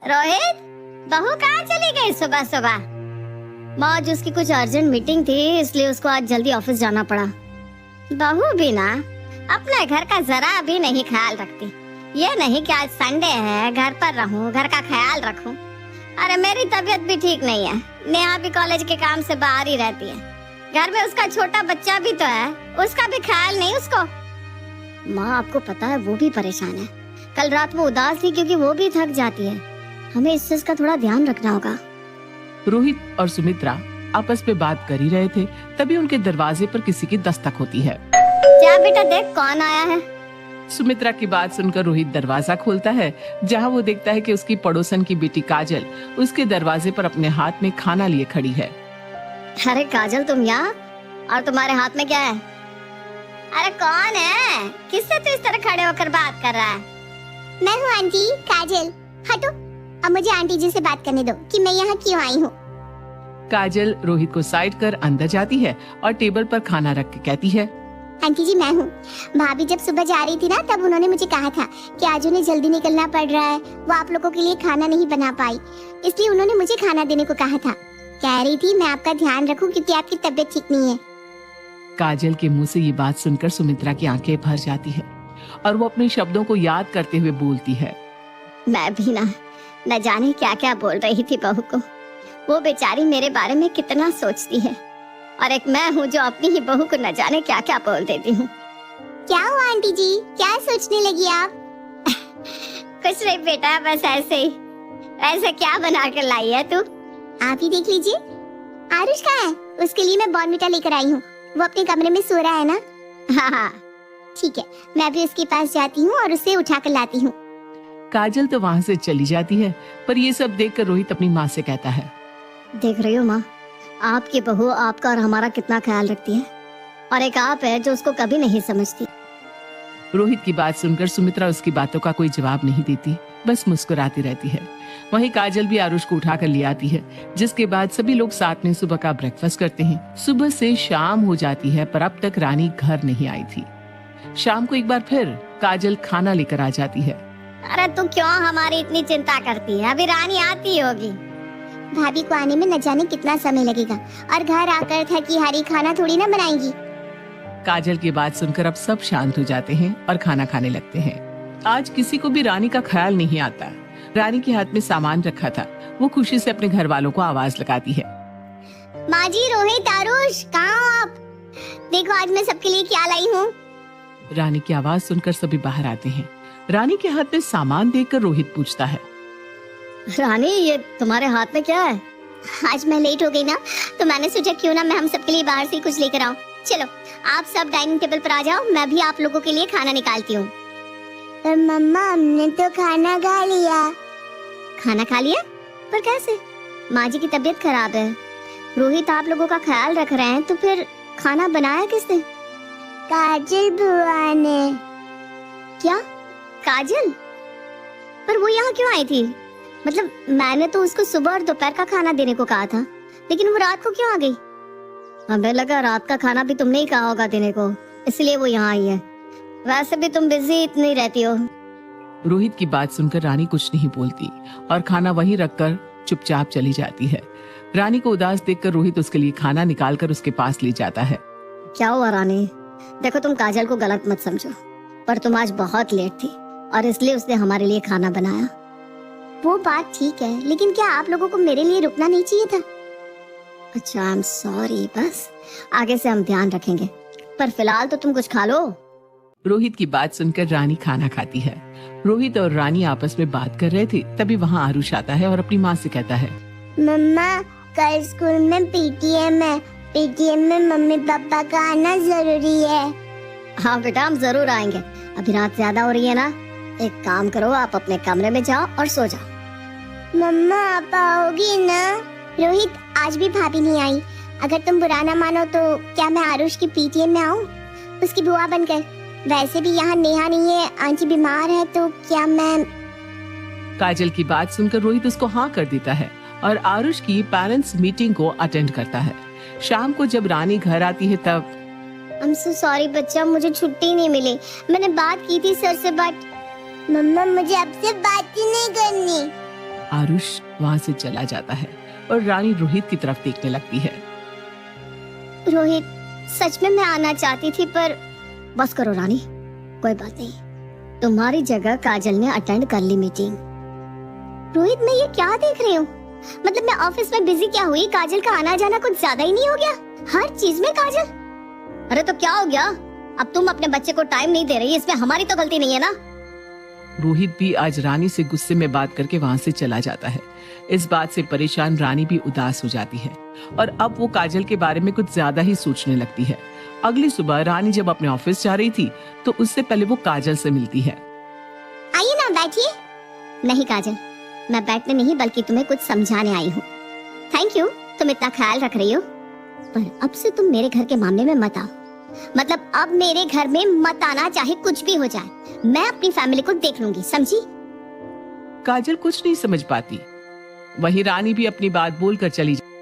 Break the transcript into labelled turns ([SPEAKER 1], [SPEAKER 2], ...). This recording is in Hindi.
[SPEAKER 1] रोहित, बहू कहाँ चली गई सुबह सुबह? मौज उसकी कुछ अर्जेंट मीटिंग थी, इसलिए उसको आज जल्दी ऑफिस जाना पड़ा। बहू भी ना अपने घर का जरा भी नहीं ख्याल रखती। ये नहीं कि आज संडे है घर पर रहूं, घर का ख्याल रखूं। अरे मेरी तबीयत भी ठीक नहीं है, नेहा भी कॉलेज के काम से बाहर ही रहती है। घर में उसका छोटा बच्चा भी तो है, उसका भी ख्याल नहीं उसको। माँ आपको पता है वो भी परेशान है। कल रात वो उदास थी क्योंकि वो भी थक जाती है। हमें इस चीज का थोड़ा ध्यान रखना होगा।
[SPEAKER 2] रोहित और सुमित्रा आपस में बात कर ही रहे थे, तभी उनके दरवाजे पर किसी की दस्तक होती है।
[SPEAKER 1] क्या बेटा देख कौन आया है।
[SPEAKER 2] सुमित्रा की बात सुनकर रोहित दरवाजा खोलता है, जहां वो देखता है कि उसकी पड़ोसन की बेटी काजल उसके दरवाजे पर अपने हाथ में खाना लिए खड़ी है।
[SPEAKER 1] अरे काजल तुम यहाँ, और तुम्हारे हाथ में क्या है? अरे कौन है? किससे तू इस तरह खड़े होकर बात कर रहा है?
[SPEAKER 3] मैं हूँ आंटी काजल। हटो, अब मुझे आंटी जी से बात करने दो कि मैं यहाँ क्यों आई हूँ।
[SPEAKER 2] काजल रोहित को साइड कर अंदर जाती है और टेबल पर खाना रख के कहती है,
[SPEAKER 3] आंटी जी मैं हूँ। भाभी जब सुबह जा रही थी ना, तब उन्होंने मुझे कहा था कि आज उन्हें जल्दी निकलना पड़ रहा है, वो आप लोगों के लिए खाना नहीं बना पाई, इसलिए उन्होंने मुझे खाना देने को कहा था। कह रही थी मैं आपका ध्यान रखूं क्योंकि आपकी तबीयत ठीक नहीं है।
[SPEAKER 2] काजल के मुंह से ये बात सुनकर सुमित्रा की आंखें भर जाती है और वो अपने शब्दों को याद करते हुए बोलती है,
[SPEAKER 1] मैं भी ना न जाने क्या क्या बोल रही थी बहू को। वो बेचारी मेरे बारे में कितना सोचती है, और एक मैं हूँ जो अपनी ही बहू को न जाने क्या क्या बोल देती हूँ।
[SPEAKER 3] क्या हुआ आंटी जी, क्या सोचने लगी आप?
[SPEAKER 1] कुछ नहीं बेटा, बस ऐसे ही। ऐसे क्या बना कर लाई है तू?
[SPEAKER 3] आप ही देख लीजिए। आरुष कहाँ है? उसके लिए मैं बॉर्नविटा लेकर आई हूँ। वो अपने कमरे में सो रहा है ना?
[SPEAKER 1] हाँ
[SPEAKER 3] ठीक है, मैं भी उसके पास जाती हूँ और उसे उठा कर लाती हूँ।
[SPEAKER 2] काजल तो वहाँ से चली जाती है, पर ये सब देखकर रोहित अपनी माँ से कहता है,
[SPEAKER 1] देख रही हो माँ, आपकी बहू आपका और हमारा कितना ख्याल रखती है, और एक आप है जो उसको कभी नहीं समझती।
[SPEAKER 2] रोहित की बात सुनकर सुमित्रा उसकी बातों का कोई जवाब नहीं देती, बस मुस्कुराती रहती है। वहीं काजल भी आरुष को उठाकर ले आती है, जिसके बाद सभी लोग साथ में सुबह का ब्रेकफास्ट करते हैं। सुबह से शाम हो जाती है, पर अब तक रानी घर नहीं आई थी। शाम को एक बार फिर काजल खाना लेकर आ जाती है।
[SPEAKER 1] अरे तू क्यों हमारी इतनी चिंता करती है? अभी रानी आती होगी।
[SPEAKER 3] भाभी को आने में न जाने कितना समय लगेगा, और घर आकर थकी हारी खाना थोड़ी ना बनाएंगी।
[SPEAKER 2] काजल की बात सुनकर अब सब शांत हो जाते हैं और खाना खाने लगते हैं। आज किसी को भी रानी का ख्याल नहीं आता। रानी के हाथ में सामान रखा था, वो खुशी से अपने घर वालों को आवाज लगाती है,
[SPEAKER 3] माँ जी, रोहित, आरुष, कहाँ हो आप? देखो आज मैं सबके लिए क्या लाई हूँ।
[SPEAKER 2] रानी की आवाज सुनकर सभी बाहर आते हैं। रानी के हाथ में सामान देखकर रोहित पूछता है,
[SPEAKER 1] रानी ये तुम्हारे हाथ में क्या है?
[SPEAKER 3] आज मैं लेट हो गई ना, तो मैंने सोचा क्यों ना मैं हम सबके लिए बाहर से कुछ लेकर आऊं। चलो आप सब डाइनिंग टेबल पर आ जाओ, मैं भी आप लोगों के लिए खाना निकालती हूँ। पर मम्मा हमने तो खाना खा लिया।
[SPEAKER 1] खाना खा लिया? पर कैसे? माँ जी की तबीयत खराब है, रोहित आप लोगों का ख्याल रख रहे हैं, तो फिर खाना बनाया किसने?
[SPEAKER 3] काजल बुआ ने।
[SPEAKER 1] क्या? काजल? पर वो यहाँ क्यों आई थी? मतलब मैंने तो उसको सुबह और दोपहर का खाना देने को कहा था, लेकिन वो रात को क्यों आ गई? हमें लगा रात का खाना भी तुमने ही कहा होगा देने को, इसलिए वो यहाँ आई है। वैसे भी तुम बिजी इतनी रहती हो।
[SPEAKER 2] रोहित की बात सुनकर रानी कुछ नहीं बोलती और खाना वहीं रखकर चुपचाप चली जाती है। रानी को उदास देखकर रोहित उसके लिए खाना निकालकर उसके पास ले जाता है।
[SPEAKER 1] क्या हुआ रानी? देखो तुम काजल को गलत मत समझो, पर तुम आज बहुत लेट थी और इसलिए उसने हमारे लिए खाना बनाया।
[SPEAKER 3] वो बात ठीक है, लेकिन क्या आप लोगों को मेरे लिए रुकना नहीं चाहिए था?
[SPEAKER 1] अच्छा आई एम सॉरी, बस आगे से हम ध्यान रखेंगे, पर फिलहाल तो तुम कुछ खा लो।
[SPEAKER 2] रोहित की बात सुनकर रानी खाना खाती है। रोहित और रानी आपस में बात कर रहे थे, तभी वहाँ आरुष आता है और अपनी माँ से कहता है,
[SPEAKER 3] मम्मा कल स्कूल में पीटीएम है, पीटीएम में मम्मी पापा का आना जरूरी है।
[SPEAKER 1] हाँ बेटा हम जरूर आएंगे, अभी रात ज्यादा हो रही है ना, एक काम करो आप अपने कमरे में जाओ और सो जाओ।
[SPEAKER 3] मम्मा आप आओगी ना? रोहित आज भी भाभी नहीं आई, अगर तुम बुरा ना मानो तो क्या मैं आरुष की पीटीएम में आऊँ उसकी बुआ बनकर? वैसे भी यहाँ नेहा नहीं है, आंटी बीमार है, तो क्या मैं?
[SPEAKER 2] काजल की बात सुनकर रोहित उसको हाँ कर देता है और आरुष की पेरेंट्स मीटिंग को अटेंड करता है। शाम को जब रानी घर आती है तब
[SPEAKER 3] I'm so sorry बच्चा, मुझे छुट्टी नहीं मिली। मैंने बात की थी सर से, बट मम्मा मुझे आपसे बात ही नहीं करनी।
[SPEAKER 2] आरुष वहाँ से चला जाता है और रानी रोहित की तरफ देखने लगती है।
[SPEAKER 1] रोहित, सच में मैं आना चाहती थी पर बस करो रानी, कोई बात नहीं, तुम्हारी जगह काजल ने अटेंड कर ली मीटिंग।
[SPEAKER 3] रोहित, मैं ये क्या देख रही हूँ? मतलब मैं ऑफिस में बिजी क्या हुई, काजल का आना जाना कुछ ज्यादा ही नहीं हो गया? हर चीज में काजल।
[SPEAKER 1] अरे तो क्या हो गया? अब तुम अपने बच्चे को टाइम नहीं दे रही, इसमें हमारी तो गलती नहीं है ना।
[SPEAKER 2] रोहित भी आज रानी से गुस्से में बात करके वहाँ से चला जाता है। इस बात से परेशान रानी भी उदास हो जाती है और अब वो काजल के बारे में कुछ ज्यादा ही सोचने लगती है। अगली सुबह रानी जब अपने ऑफिस जा रही थी तो उससे पहले वो काजल से मिलती है।
[SPEAKER 3] आइए ना, बैठिए।
[SPEAKER 1] नहीं काजल, मैं बैठने नहीं बल्कि तुम्हें कुछ समझाने आई हूँ। थैंक यू, तुम इतना ख्याल रख रही हो, पर अब से तुम मेरे घर के मामले में मत आओ। मतलब अब मेरे घर में मत आना, चाहे कुछ भी हो जाए। मैं अपनी फैमिली को देख लूंगी, समझी?
[SPEAKER 2] काजल कुछ नहीं समझ पाती। वहीं रानी भी अपनी बात बोलकर चली